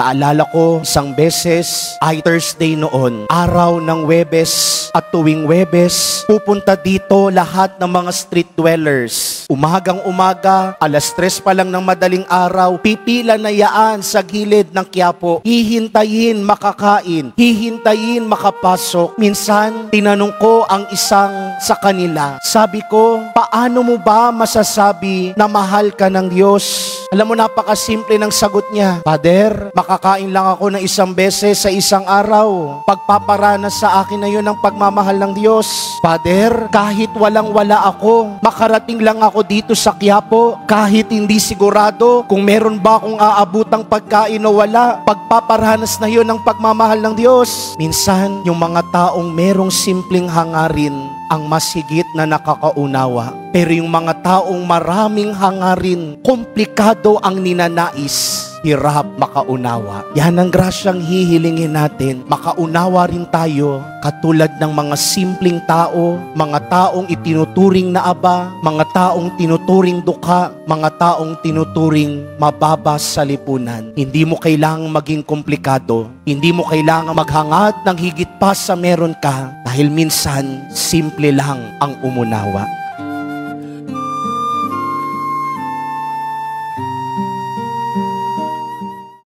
Naalala ko, isang beses ay Thursday noon, araw ng Huwebes, at tuwing Huwebes, pupunta dito lahat ng mga street dwellers. Umagang umaga, 3:00 pa lang ng madaling araw, pipila na yaan sa gilid ng Quiapo. Hihintayin makakain, hihintayin makapasok. Minsan, tinanong ko ang isang sa kanila. Sabi ko, paano mo ba masasabi na mahal ka ng Diyos? Alam mo, napakasimple ng sagot niya. Father, makakain lang ako ng isang beses sa isang araw. Pagpaparanas sa akin na yun ang pagmamahal ng Diyos. Father, kahit walang-wala ako, makarating lang ako dito sa Quiapo, kahit hindi sigurado kung meron ba akong aabutang pagkain o wala, pagpaparanas na yun ang pagmamahal ng Diyos. Minsan, yung mga taong merong simpleng hangarin ang mas higit na nakakaunawa. Pero yung mga taong maraming hangarin, komplikado ang ninanais, hirap makaunawa. Yan ang grasyang hihilingin natin. Makaunawa rin tayo katulad ng mga simpleng tao, mga taong itinuturing na aba, mga taong tinuturing dukha, mga taong tinuturing mababa sa lipunan. Hindi mo kailangang maging komplikado. Hindi mo kailangang maghangad ng higit pa sa meron ka, dahil minsan simple lang ang umunawa.